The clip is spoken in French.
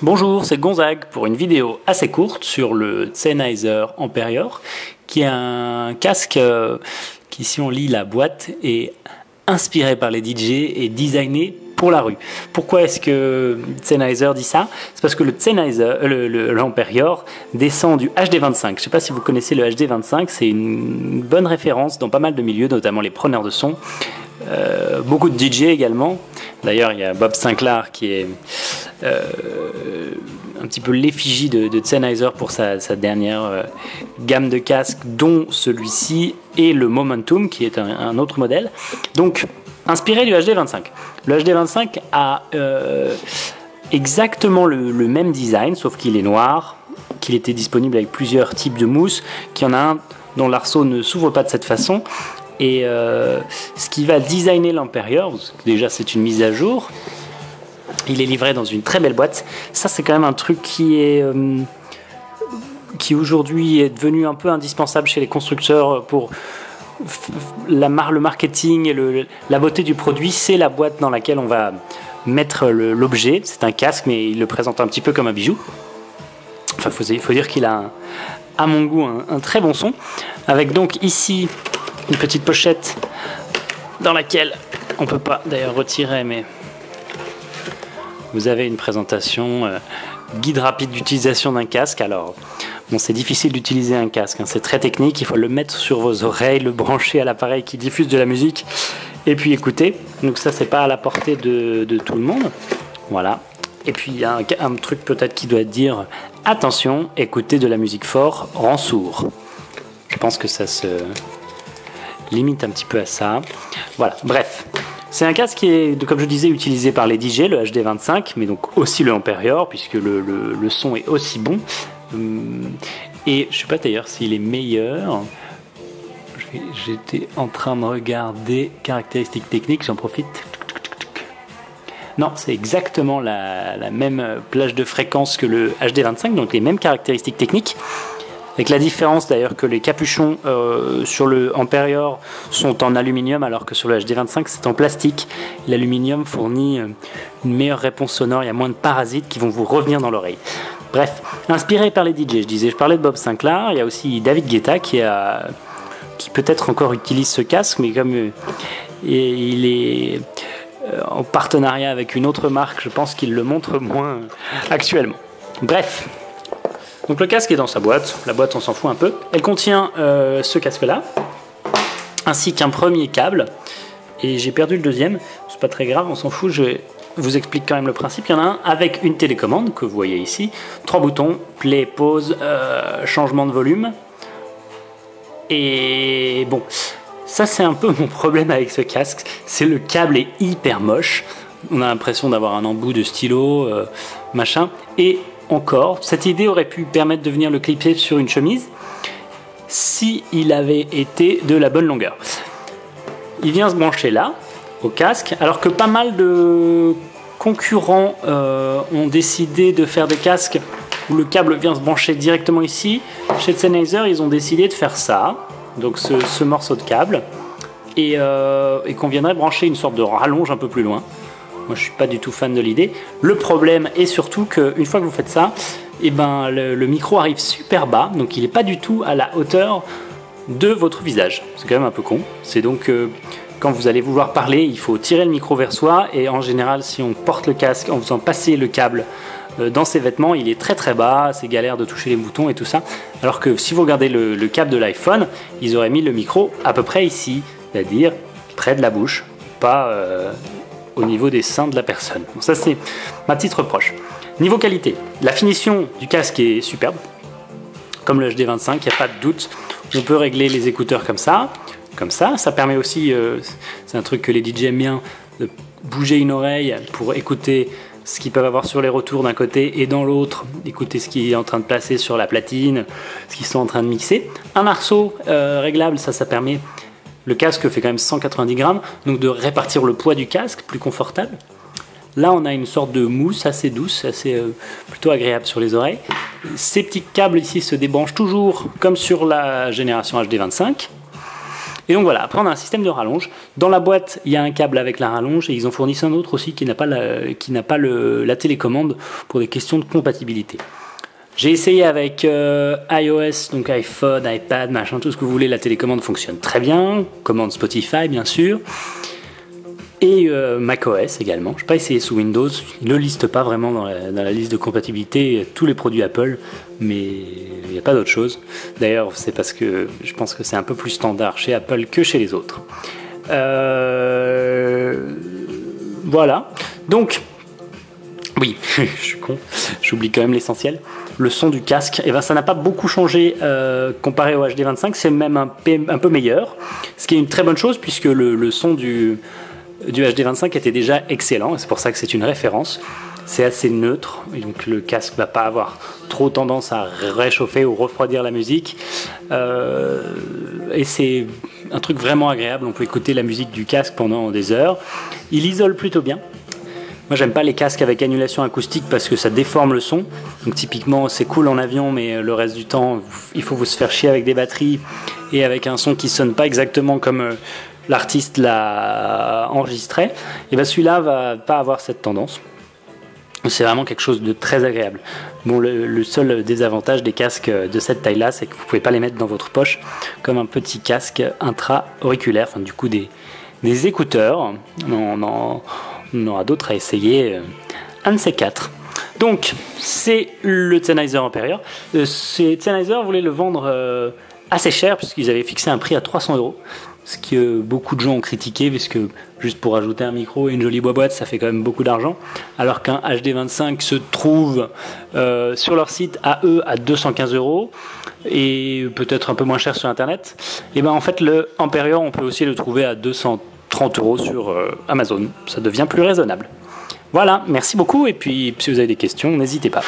Bonjour, c'est Gonzague pour une vidéo assez courte sur le Sennheiser Amperior, qui est un casque qui, si on lit la boîte, est inspiré par les DJ et designé pour la rue. Pourquoi est-ce que Sennheiser dit ça? C'est parce que le Sennheiser, l'Amperior descend du HD25. Je ne sais pas si vous connaissez le HD25, c'est une bonne référence dans pas mal de milieux, notamment les preneurs de son. Beaucoup de DJ également. D'ailleurs, il y a Bob Sinclair qui est un petit peu l'effigie de Sennheiser pour sa dernière gamme de casques, dont celui-ci et le Momentum, qui est un autre modèle. Donc, inspiré du HD25. Le HD25 a exactement le même design, sauf qu'il est noir, qu'il était disponible avec plusieurs types de mousse, qu'il y en a un dont l'arceau ne s'ouvre pas de cette façon. Et ce qui va designer l'Amperior, déjà c'est une mise à jour, il est livré dans une très belle boîte. Ça c'est quand même un truc qui aujourd'hui est devenu un peu indispensable chez les constructeurs pour le marketing et la beauté du produit. C'est la boîte dans laquelle on va mettre l'objet. C'est un casque, mais il le présente un petit peu comme un bijou. Enfin, il faut dire qu'il a à mon goût un très bon son, avec donc ici une petite pochette dans laquelle on peut pas d'ailleurs retirer, mais vous avez une présentation guide rapide d'utilisation d'un casque. Alors bon, c'est difficile d'utiliser un casque, hein, c'est très technique, il faut le mettre sur vos oreilles, le brancher à l'appareil qui diffuse de la musique et puis écouter. Donc ça, c'est pas à la portée de tout le monde. Voilà. Et puis il y a un truc peut-être qui doit dire attention, écouter de la musique fort rend sourd. Je pense que ça se limite un petit peu à ça. Voilà, bref. C'est un casque qui est, comme je disais, utilisé par les DJ, le HD25, mais donc aussi le Amperior, puisque le son est aussi bon. Et je ne sais pas d'ailleurs s'il est meilleur. J'étais en train de regarder caractéristiques techniques, j'en profite. Non, c'est exactement la même plage de fréquence que le HD25, donc les mêmes caractéristiques techniques. Avec la différence d'ailleurs que les capuchons sur le Amperior sont en aluminium, alors que sur le HD25 c'est en plastique. L'aluminium fournit une meilleure réponse sonore, il y a moins de parasites qui vont vous revenir dans l'oreille. Bref, inspiré par les DJ, je parlais de Bob Sinclair, il y a aussi David Guetta qui peut-être encore utilise ce casque, mais comme il est en partenariat avec une autre marque, je pense qu'il le montre moins actuellement. Bref. Donc le casque est dans sa boîte, la boîte on s'en fout un peu. Elle contient ce casque-là, ainsi qu'un premier câble. Et j'ai perdu le deuxième, c'est pas très grave, on s'en fout, je vous explique quand même le principe. Il y en a un avec une télécommande que vous voyez ici, 3 boutons, play, pause, changement de volume. Et bon, ça c'est un peu mon problème avec ce casque, c'est le câble est hyper moche. On a l'impression d'avoir un embout de stylo, machin, et encore, cette idée aurait pu permettre de venir le clipser sur une chemise si il avait été de la bonne longueur. Il vient se brancher là, au casque, alors que pas mal de concurrents ont décidé de faire des casques où le câble vient se brancher directement ici. Chez Sennheiser, ils ont décidé de faire ça, donc ce morceau de câble, et qu'on viendrait brancher une sorte de rallonge un peu plus loin. Moi, je ne suis pas du tout fan de l'idée. Le problème est surtout qu'une fois que vous faites ça, eh ben, le micro arrive super bas, donc il n'est pas du tout à la hauteur de votre visage. C'est quand même un peu con. C'est donc quand vous allez vouloir parler, il faut tirer le micro vers soi, et en général, si on porte le casque en faisant passer le câble dans ses vêtements, il est très très bas, c'est galère de toucher les boutons et tout ça. Alors que si vous regardez le câble de l'iPhone, ils auraient mis le micro à peu près ici, c'est-à-dire près de la bouche, pas au niveau des seins de la personne. Donc ça, c'est ma petite reproche. Niveau qualité, la finition du casque est superbe. Comme le HD25, il n'y a pas de doute. On peut régler les écouteurs comme ça. Ça permet aussi, c'est un truc que les DJ aiment bien, de bouger une oreille pour écouter ce qu'ils peuvent avoir sur les retours d'un côté et dans l'autre, écouter ce qui est en train de passer sur la platine, ce qu'ils sont en train de mixer. Un arceau réglable, ça permet. Le casque fait quand même 190 grammes, donc de répartir le poids du casque, plus confortable. Là, on a une sorte de mousse assez douce, plutôt agréable sur les oreilles. Ces petits câbles ici se débranchent toujours comme sur la génération HD25. Et donc voilà, après on a un système de rallonge. Dans la boîte, il y a un câble avec la rallonge et ils en fournissent un autre aussi qui n'a pas la télécommande pour des questions de compatibilité. J'ai essayé avec iOS, donc iPhone, iPad, machin, tout ce que vous voulez, la télécommande fonctionne très bien, commande Spotify bien sûr, et macOS également. Je n'ai pas essayé sous Windows, ils ne le listent pas vraiment dans la liste de compatibilité, tous les produits Apple, mais il n'y a pas d'autre chose. D'ailleurs, c'est parce que je pense que c'est un peu plus standard chez Apple que chez les autres. Voilà, donc... Oui, je suis con, j'oublie quand même l'essentiel. Le son du casque, eh ben, ça n'a pas beaucoup changé comparé au HD25, c'est même un peu meilleur, ce qui est une très bonne chose puisque le son du HD25 était déjà excellent, et c'est pour ça que c'est une référence. C'est assez neutre, et donc le casque ne va pas avoir trop tendance à réchauffer ou refroidir la musique. Et c'est un truc vraiment agréable, on peut écouter la musique du casque pendant des heures. Il isole plutôt bien. Moi, j'aime pas les casques avec annulation acoustique parce que ça déforme le son. Donc, typiquement, c'est cool en avion, mais le reste du temps, il faut vous se faire chier avec des batteries et avec un son qui sonne pas exactement comme l'artiste l'a enregistré. Et ben, celui-là va pas avoir cette tendance. C'est vraiment quelque chose de très agréable. Bon, le seul désavantage des casques de cette taille-là, c'est que vous pouvez pas les mettre dans votre poche comme un petit casque intra-auriculaire. Enfin, du coup, des écouteurs. On aura d'autres à essayer, un de ces quatre. Donc, c'est le Sennheiser Imperial. Sennheiser voulait le vendre assez cher, puisqu'ils avaient fixé un prix à 300 €. Ce que beaucoup de gens ont critiqué, puisque juste pour ajouter un micro et une jolie boîte, ça fait quand même beaucoup d'argent. Alors qu'un HD25 se trouve sur leur site à eux à 215 €, et peut-être un peu moins cher sur Internet. Et ben en fait, le Imperial, on peut aussi le trouver à 230 € sur Amazon. Ça devient plus raisonnable. Voilà, merci beaucoup, et puis si vous avez des questions, n'hésitez pas.